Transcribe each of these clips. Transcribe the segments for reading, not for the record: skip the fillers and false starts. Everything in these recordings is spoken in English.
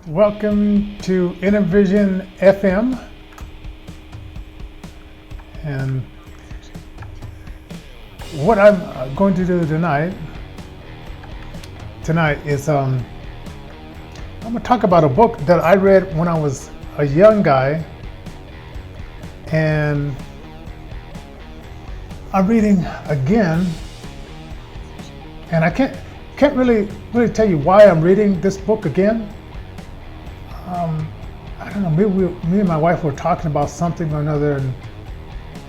Welcome to Intervision FM, and what I'm going to do tonight is I'm going to talk about a book that I read when I was a young guy, and I'm reading again, and I can't really tell you why I'm reading this book again. I don't know, maybe me and my wife were talking about something or another,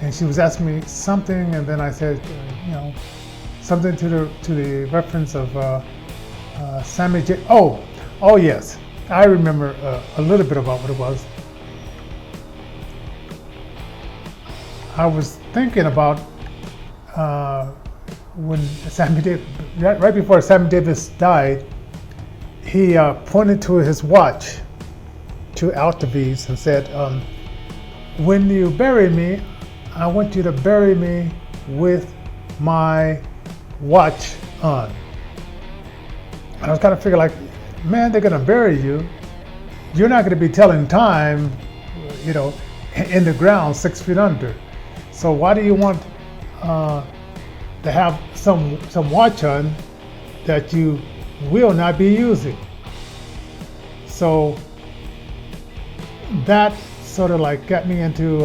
and she was asking me something, and then I said, something to the reference of Sammy J. Oh yes, I remember a little bit about what it was. I was thinking about when Sammy Davis, right before Sammy Davis died, he pointed to his watch to Altavis and said, when you bury me, I want you to bury me with my watch on. And I was kind of figuring, like, man, they're going to bury you. You're not going to be telling time, in the ground 6 feet under. So why do you want to have some watch on that you will not be using? So that sort of like got me into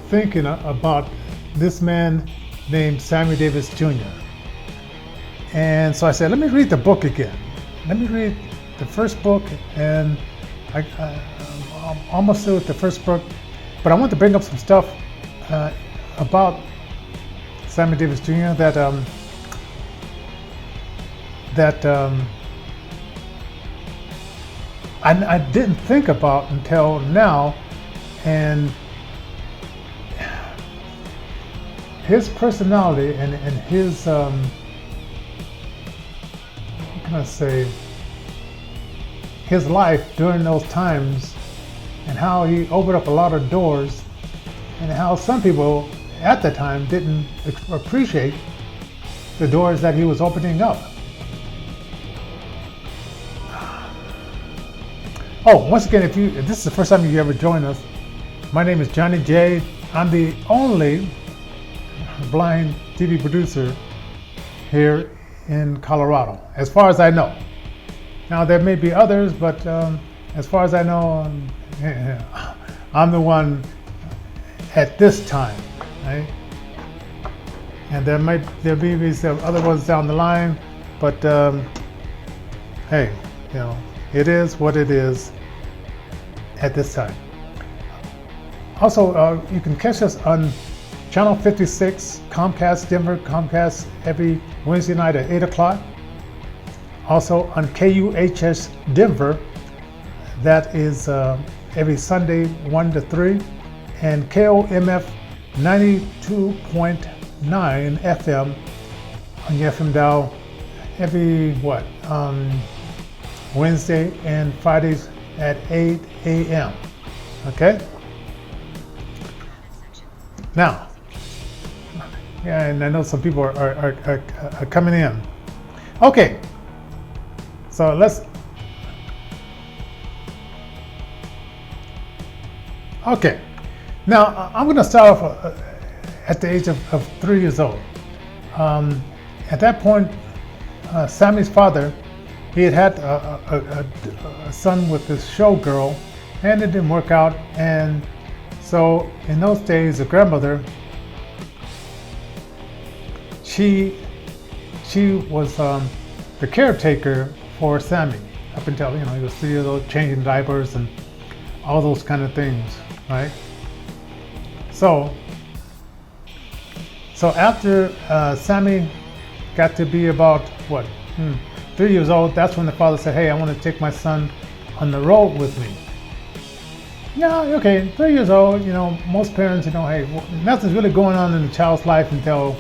thinking about this man named Sammy Davis Junior. And so I said, let me read the book again. Let me read the first book, and I'm almost through with the first book, but I want to bring up some stuff about Sammy Davis Junior that I didn't think about until now, and his personality and his what can I say, his life during those times, and how he opened up a lot of doors, and how some people at the time didn't appreciate the doors that he was opening up. Oh, once again, if this is the first time you ever join us, my name is Johnny J. I'm the only blind TV producer here in Colorado, as far as I know. Now, there may be others, but as far as I know, I'm the one at this time, right? And there may be some other ones down the line, but hey, it is what it is at this time. Also, you can catch us on Channel 56, Comcast Denver, Comcast every Wednesday night at 8 o'clock. Also on KUHS Denver, that is every Sunday 1 to 3, and KOMF 92.9 FM on your FM dial every Wednesday and Fridays at 8 a.m. Okay? Now, yeah, and I know some people are coming in. Okay, so okay. Now, I'm going to start off at the age of 3 years old. At that point, Sammy's father, he had a son with this showgirl, and it didn't work out. And so in those days, the grandmother, she was the caretaker for Sammy up until he was 3 years old, changing diapers and all those kind of things, right? So after Sammy got to be about 3 years old, that's when the father said, hey, I want to take my son on the road with me. Yeah, okay, 3 years old, most parents, hey, nothing's really going on in the child's life until,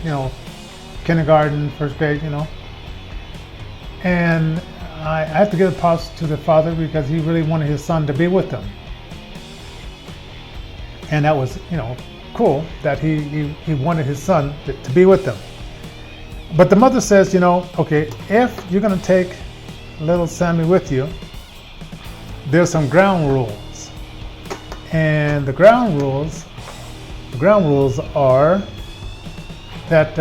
kindergarten, first grade, And I have to give props to the father because he really wanted his son to be with them. And that was, cool that he wanted his son to be with them. But the mother says, okay, if you're going to take little Sammy with you, there's some ground rules. And the ground rules are that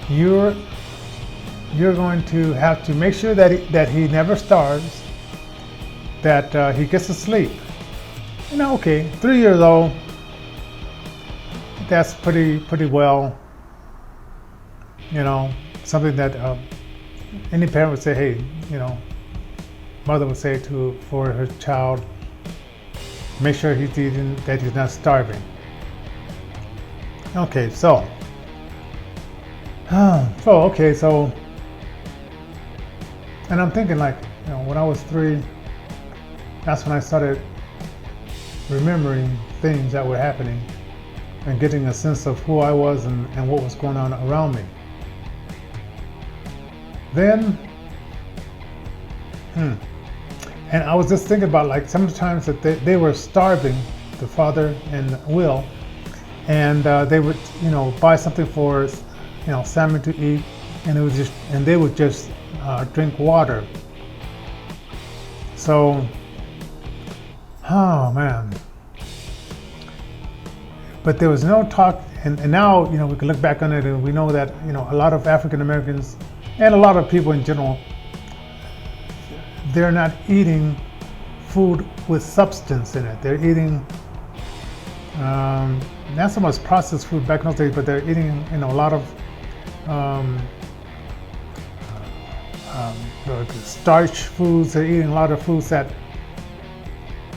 you're going to have to make sure that he never starves, that he gets to sleep. Okay, 3 years old, that's pretty well, something that any parent would say, hey, mother would say for her child, make sure he's eating, that he's not starving. Okay, so and I'm thinking when I was 3, that's when I started remembering things that were happening and getting a sense of who I was and what was going on around me. Then, and I was just thinking about sometimes that they were starving, the father and Will, and they would buy something for Sammy to eat, and they would just drink water. So, oh man. But there was no talk, and now we can look back on it and we know that a lot of African Americans and a lot of people in general, they're not eating food with substance in it. They're eating not so much processed food back in those days, but they're eating a lot of starch foods. They're eating a lot of foods that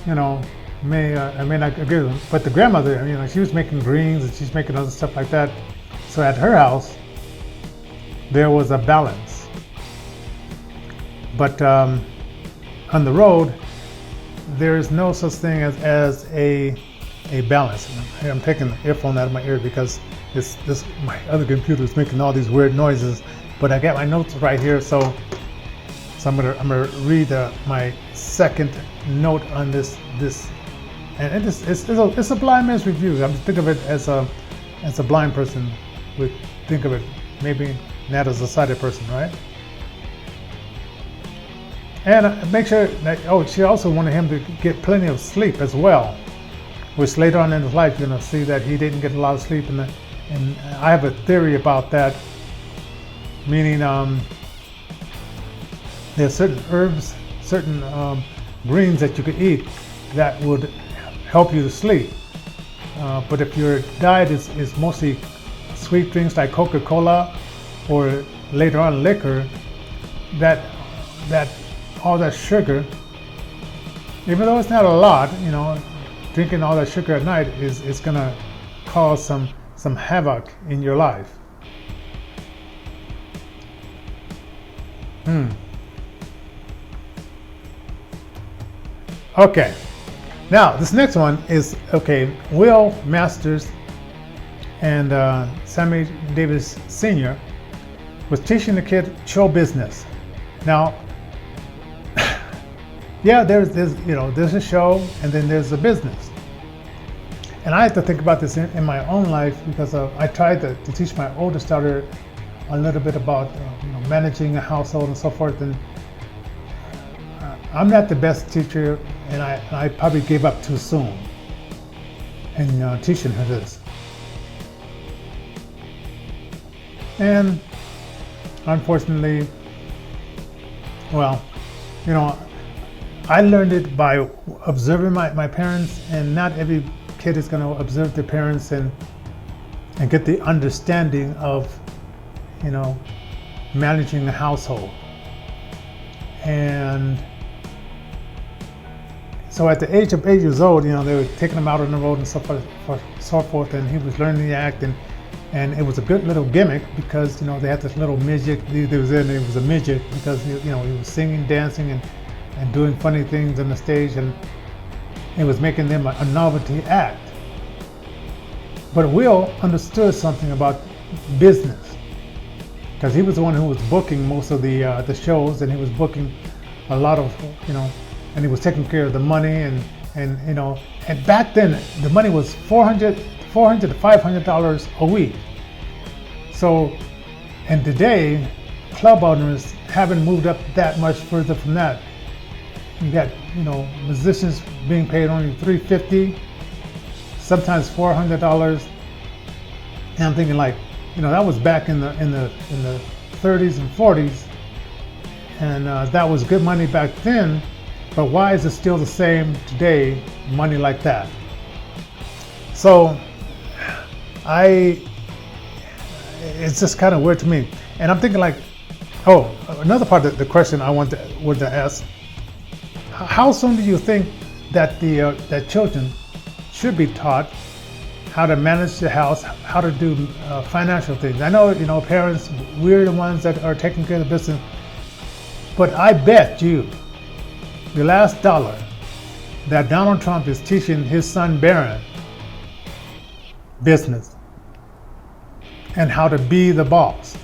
may not agree with them. But the grandmother, she was making greens and she's making other stuff like that. So at her house, there was a balance. But on the road, there is no such thing as a balance. I'm taking the earphone out of my ear because my other computer is making all these weird noises. But I got my notes right here, so I'm gonna read my second note on this, and it's a blind man's review. I'm think of it as a blind person would think of it, maybe not as a sighted person, right? And make sure that she also wanted him to get plenty of sleep as well, which later on in his life you're gonna see that he didn't get a lot of sleep, and I have a theory about that, meaning there's certain herbs, certain greens that you could eat that would help you to sleep. But if your diet is mostly sweet drinks like Coca-Cola or later on liquor, that all that sugar, even though it's not a lot, drinking all that sugar at night is gonna cause some havoc in your life. Okay, now this next one is Will Masters and Sammy Davis Senior was teaching the kid show business. Now, yeah, there's a show and then there's a business, and I have to think about this in my own life because I tried to teach my oldest daughter a little bit about managing a household and so forth, and I'm not the best teacher, and I probably gave up too soon in teaching her this. And unfortunately, I learned it by observing my parents, and not every kid is going to observe their parents and get the understanding of managing a household. And so at the age of 8 years old, they were taking him out on the road and so forth, and he was learning the act, and it was a good little gimmick because they had this little midget. He was a midget because he was singing, dancing, and doing funny things on the stage, and it was making them a novelty act. But Will understood something about business because he was the one who was booking most of the shows, and he was booking a lot of and he was taking care of the money, and back then the money was $400 to $500 a week. So, and today club owners haven't moved up that much further from that. You got, musicians being paid only $350, sometimes $400. And I'm thinking like, that was back in the 30s and 40s, and that was good money back then. But why is it still the same today, money like that? So it's just kind of weird to me. And I'm thinking like, another part of the question I wanted to ask: how soon do you think that that children should be taught how to manage the house, how to do financial things? I know, parents, we're the ones that are taking care of the business, but I bet you the last dollar that Donald Trump is teaching his son Barron business and how to be the boss.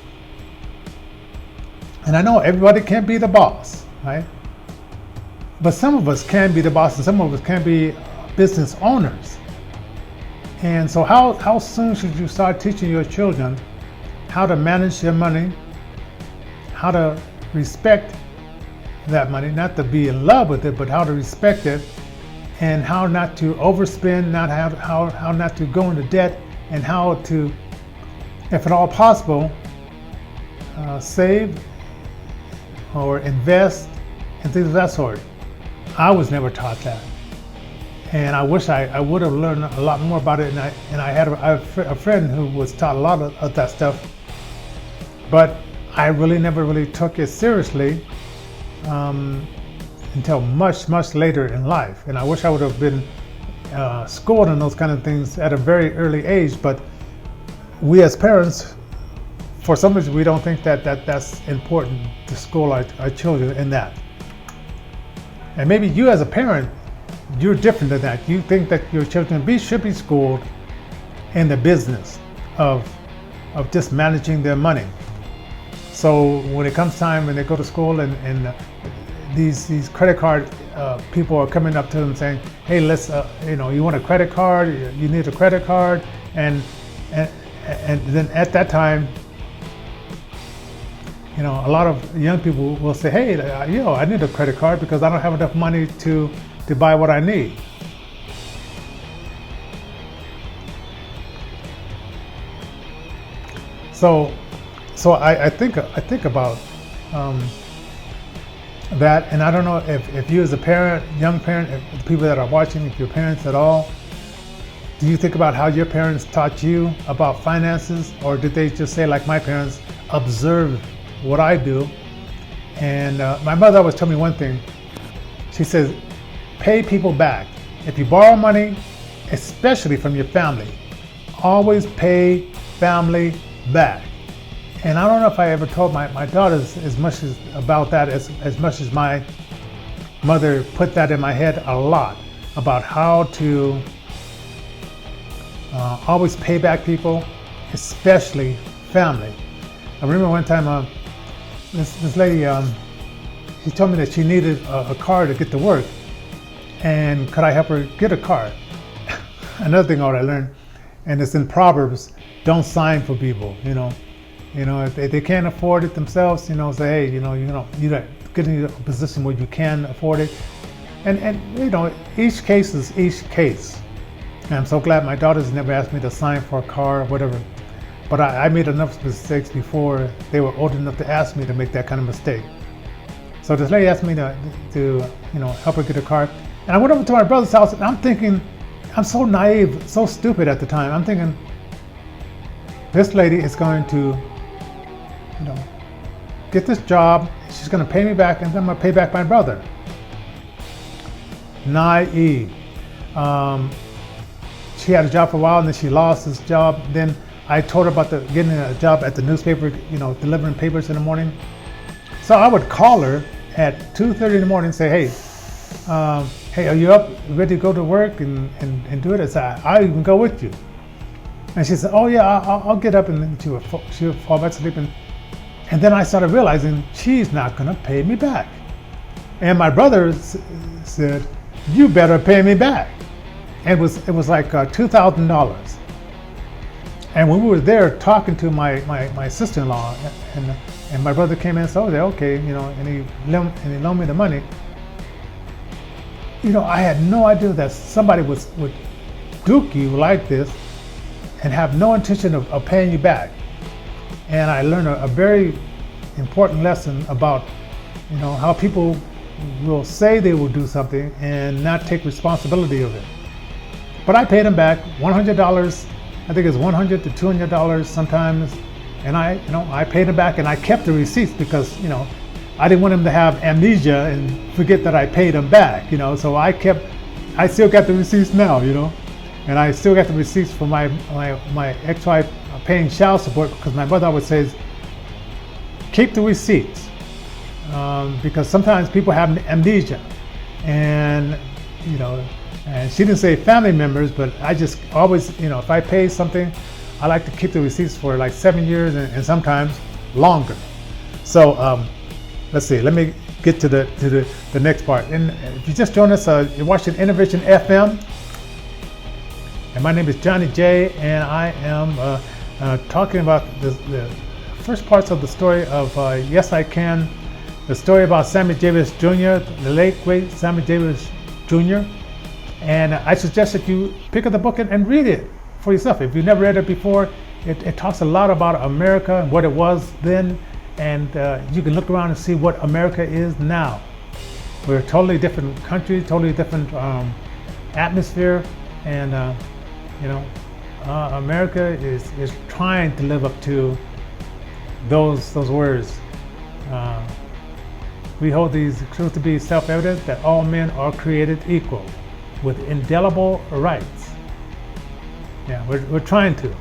And I know everybody can't be the boss, right? But some of us can be the boss, and some of us can be business owners. And so how soon should you start teaching your children how to manage their money, how to respect that money, not to be in love with it, but how to respect it, and how not to overspend, how not to go into debt, and how to, if at all possible, save or invest and things of that sort. I was never taught that, and I wish I would have learned a lot more about it. And I had a friend who was taught a lot of that stuff, but I really never really took it seriously until much later in life. And I wish I would have been schooled in those kind of things at a very early age. But we as parents, for some reason, we don't think that's important to school our children in that. And maybe you as a parent, you're different than that. You think that your children should be schooled in the business of just managing their money. So when it comes time when they go to school and these credit card people are coming up to them saying, hey, let's you want a credit card, you need a credit card, and then at that time, a lot of young people will say, hey, I need a credit card because I don't have enough money to buy what I need. So I think about that, and I don't know if you as a parent, young parent, if the people that are watching, if you're parents at all, do you think about how your parents taught you about finances, or did they just say like my parents, observe what I do? And my mother always told me one thing. She says, pay people back. If you borrow money, especially from your family, always pay family back. And I don't know if I ever told my daughters as much about that as much as my mother put that in my head a lot, about how to always pay back people, especially family. I remember one time this lady, she told me that she needed a car to get to work, and could I help her get a car? Another thing I learned, and it's in Proverbs, don't sign for people, if they can't afford it themselves, say, hey, you get in a position where you can afford it. And each case is each case. And I'm so glad my daughters never asked me to sign for a car or whatever. But I made enough mistakes before they were old enough to ask me to make that kind of mistake. So this lady asked me to help her get a car. And I went over to my brother's house, and I'm thinking, I'm so naive, so stupid at the time. I'm thinking, this lady is going to get this job, she's going to pay me back, and then I'm going to pay back my brother. Naive. She had a job for a while, and then she lost this job. Then I told her about getting a job at the newspaper, delivering papers in the morning. So I would call her at 2:30 in the morning and say, hey, are you up, ready to go to work and do it? I said, I'll even go with you. And she said, oh yeah, I'll get up, and then she would fall back to sleep. And then I started realizing she's not gonna pay me back. And my brother said, you better pay me back. And it was like $2,000. And when we were there talking to my sister-in-law, and my brother came in and said, "Oh, okay," and he loaned me the money. I had no idea that somebody would duke you like this and have no intention of paying you back. And I learned a very important lesson about, how people will say they will do something and not take responsibility of it. But I paid them back $100. I think it's $100 to $200 sometimes. And I paid them back, and I kept the receipts because, I didn't want them to have amnesia and forget that I paid them back, So I still got the receipts now, and I still got the receipts for my ex-wife paying child support, because my brother always says, keep the receipts, because sometimes people have amnesia, and and she didn't say family members, but I just always, if I pay something, I like to keep the receipts for like 7 years and sometimes longer. So let's see. Let me get to the next part. And if you just joined us, you're watching Innovation FM, and my name is Johnny J, and I am talking about the first parts of the story of Yes I Can, the story about Sammy Davis Junior, the late great Sammy Davis Junior. And I suggest that you pick up the book and read it for yourself. If you've never read it before, it talks a lot about America and what it was then, and you can look around and see what America is now. We're a totally different country, totally different atmosphere, and America is trying to live up to those words. We hold these truths to be self-evident, that all men are created equal with indelible rights. Yeah, we're trying to.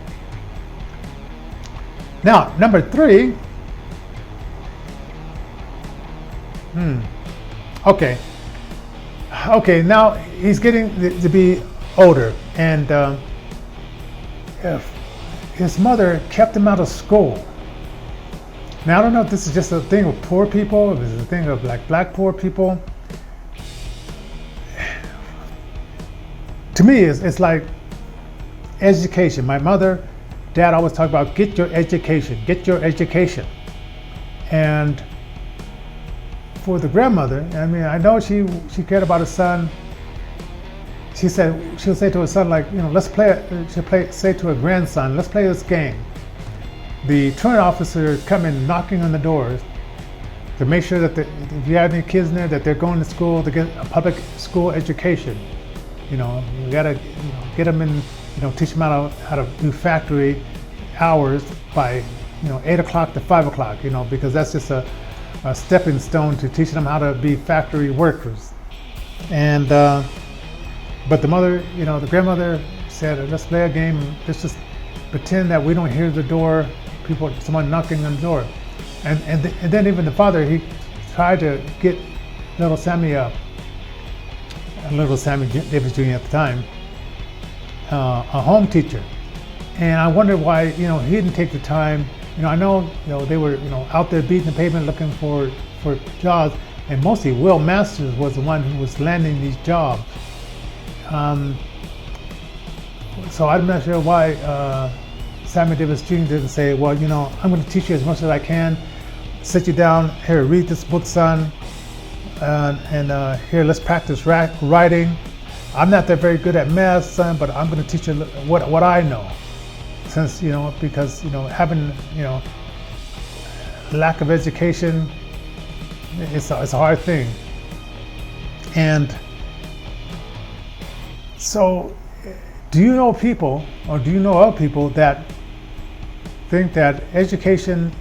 Now, number 3. Okay, now he's getting to be older, and his mother kept him out of school. Now, I don't know if this is just a thing of poor people, if it's a thing of like black poor people. To me, it's like education. My mother, dad always talk about get your education. And for the grandmother, I mean, I know she cared about her son. She'll say to her son, like, let's play. She'll say to her grandson, let's play this game. The truant officer come in knocking on the doors to make sure that if you have any kids in there, that they're going to school to get a public school education. You gotta get them in, teach them how to do factory hours by 8 o'clock to 5 o'clock, because that's just a stepping stone to teaching them how to be factory workers. And but the mother, the grandmother said, let's play a game. Let's just pretend that we don't hear the door, someone knocking on the door. And then even the father, he tried to get little Sammy Davis Junior at the time, a home teacher. And I wondered why, he didn't take the time. I know, they were, out there beating the pavement looking for jobs, and mostly Will Masters was the one who was landing these jobs. So I'm not sure why Sammy Davis Junior didn't say, well, I'm going to teach you as much as I can, sit you down, here, read this book, son, and here, let's practice writing. I'm not that very good at math, son, but I'm going to teach you what I know. Since, because, having, lack of education, it's a hard thing. And so, do you know people, or do you know of people that think that education,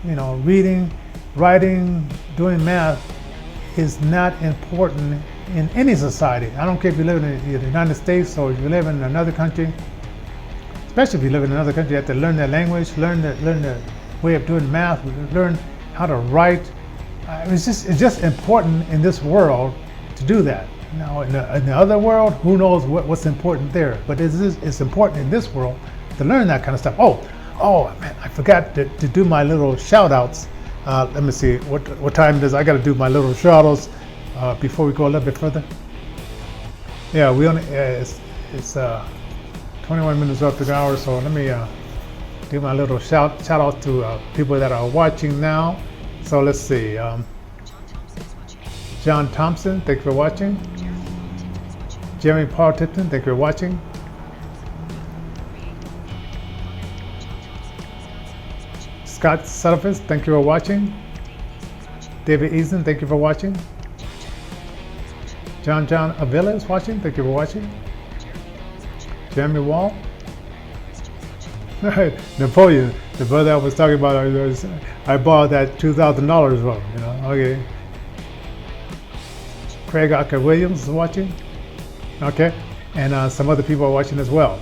reading, writing, doing math is not important in any society? I don't care if you live in the United States or if you live in another country. Especially if you live in another country, you have to learn their language, learn the way of doing math, learn how to write. It's just important in this world to do that. Now, in the other world, who knows what's important there? But it's important in this world to learn that kind of stuff. Oh man, I forgot to do my little shout outs. Let me see, what time it is. I got to do my little shout outs before we go a little bit further. Yeah, we only, it's 21 minutes up to the hour, so let me do my little shout out to people that are watching now. So let's see. John Thompson, thank you for watching. Jeremy Paul Tipton, thank you for watching. Scott Sutherland, thank you for watching. David Eason, thank you for watching. John Avila is watching, thank you for watching. Jeremy Wall. Napoleon, the brother I was talking about, I borrowed that $2,000 from, okay. Craig Acker Williams is watching, okay, and some other people are watching as well.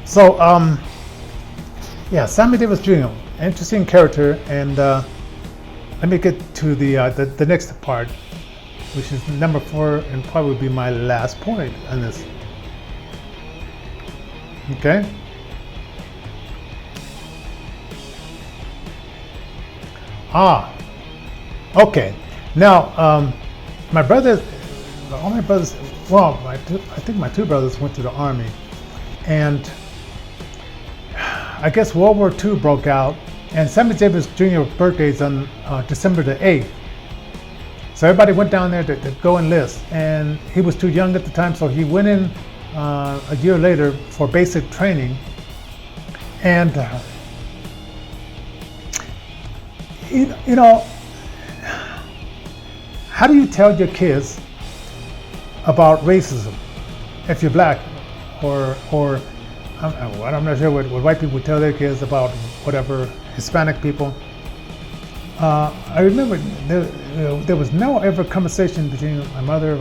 So, yeah, Sammy Davis Junior, interesting character, and let me get to the next part, which is number 4, and probably be my last point on this. Okay. Okay. Now, my brothers, all my brothers, well, I think my 2 brothers went to the Army, and I guess World War II broke out, and Sammy Davis Junior's birthday is on December the 8th. So everybody went down there to go enlist, and he was too young at the time, so he went in a year later for basic training. And how do you tell your kids about racism if you're black, or I'm not sure what white people tell their kids about whatever Hispanic people. I remember there was no ever conversation between my mother,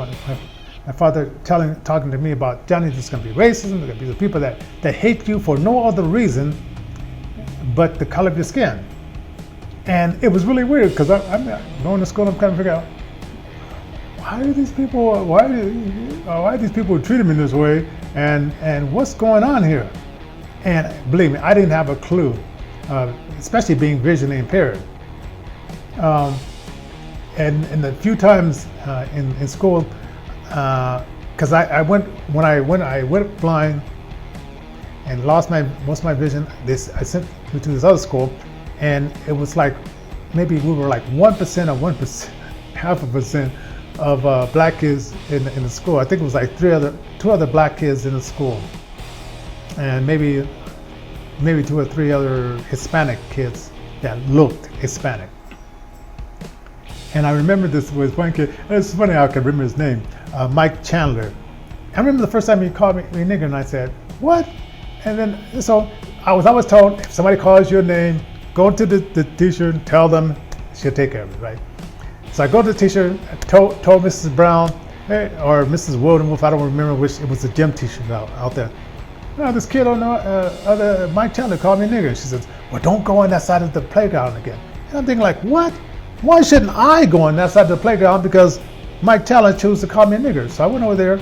my father talking to me about, Johnny, there's going to be racism, there's going to be the people that hate you for no other reason but the color of your skin. And it was really weird, because I'm going to school and I'm trying to figure out, why are these people treating me this way, and what's going on here? And believe me, I didn't have a clue, especially being visually impaired. And the few times in school, because I went blind and lost most of my vision. I sent me to this other school, and it was like maybe we were like 1% or 1%, 0.5% of black kids in the school. I think it was like 2 other black kids in the school, and maybe 2 or 3 other Hispanic kids that looked Hispanic. And I remember this was one kid. It's funny how I can remember his name, Mike Chandler. I remember the first time he called me nigger, and I said, "What?" And then so I was always told, if somebody calls your name, go to the teacher and tell them, she'll take care of it, right? So I go to the teacher, told Mrs. Brown, hey, or Mrs. Wildenwolf, I don't remember which, it was a gym teacher out there. No, this kid on the Mike Chandler called me nigger. She says, well, don't go on that side of the playground again. And I'm thinking like, what? Why shouldn't I go on that side of the playground? Because Mike Chandler chose to call me a nigger. So I went over there,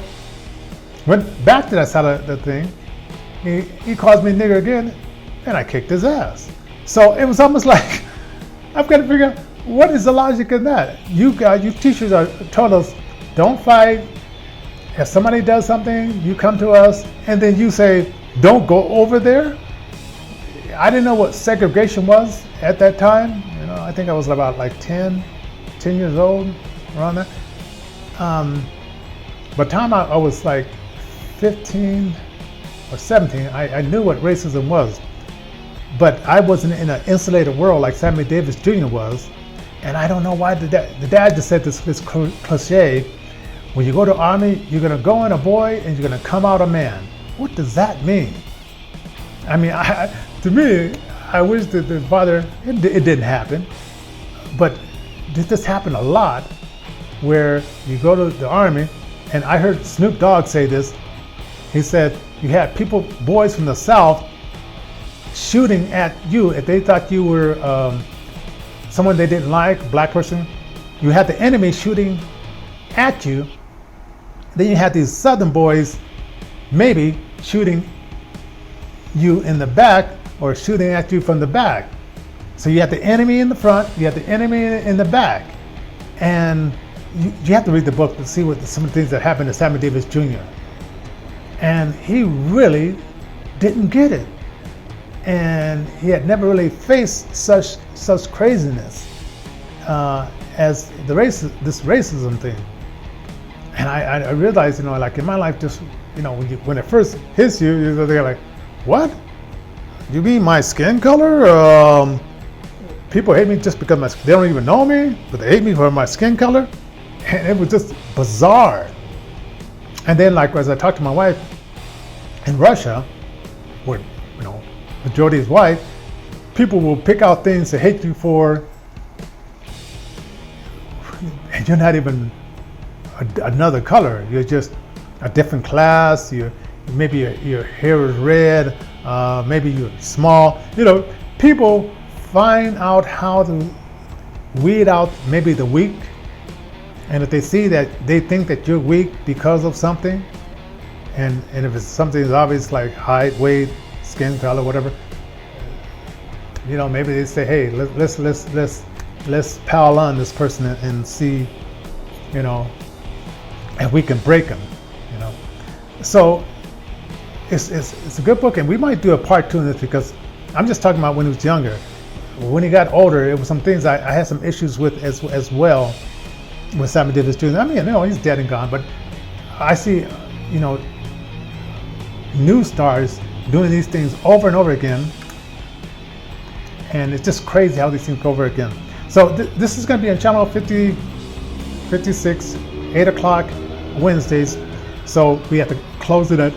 went back to that side of the thing. He calls me nigger again, and I kicked his ass. So it was almost like, I've got to figure out, what is the logic in that? You teachers are told us, don't fight. If somebody does something, you come to us, and then you say, don't go over there. I didn't know what segregation was at that time. I think I was about like 10 years old, around that. By the time I was like 15 or 17, I knew what racism was. But I wasn't in an insulated world like Sammy Davis Junior was. And I don't know why the dad just said this cliche, when you go to Army, you're going to go in a boy and you're going to come out a man. What does that mean? I mean, to me, I wish that the father, it didn't happen, but this happened a lot, where you go to the Army, and I heard Snoop Dogg say this. He said you had boys from the South shooting at you if they thought you were someone they didn't like, a black person. You had the enemy shooting at you. Then you had these Southern boys maybe shooting you in the back or shooting at you from the back. So you have the enemy in the front, you have the enemy in the back. And you have to read the book to see some of the things that happened to Sammy Davis Junior. and he really didn't get it. And he had never really faced such craziness as this racism thing. And I realized, you know, like in my life, just, you know, when it first hits you, they're like, what? You mean my skin color? People hate me just because they don't even know me, but they hate me for my skin color. And it was just bizarre. And then, like, as I talked to my wife in Russia, where, you know, majority is white, people will pick out things to hate you for, and you're not even another color. You're just a different class. Maybe your hair is red. Maybe you're small. You know, people find out how to weed out maybe the weak, and if they see that they think that you're weak because of something, and if it's something that's obvious like height, weight, skin color, whatever, you know, maybe they say, hey, let's pile on this person and see, you know, if we can break them, you know. So it's a good book, and we might do a part 2 in this, because I'm just talking about when he was younger. When he got older, it was some things I had some issues with as well with Sammy Davis Junior. I mean, you know, he's dead and gone, but I see, you know, new stars doing these things over and over again, and it's just crazy how these things go over again. So this is going to be on channel 56, 8 o'clock Wednesdays. So we have to close it at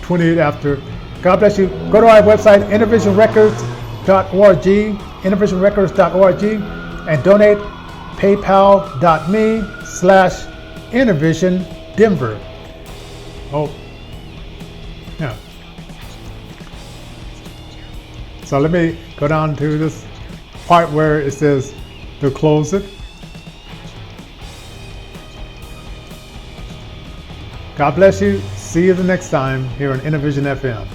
28 after. God bless you. Go to our website, intervisionrecords.org, intervisionrecords.org, and donate paypal.me/intervisiondenver. Oh, yeah. So let me go down to this part where it says to close it. God bless you. See you the next time here on Intervision FM.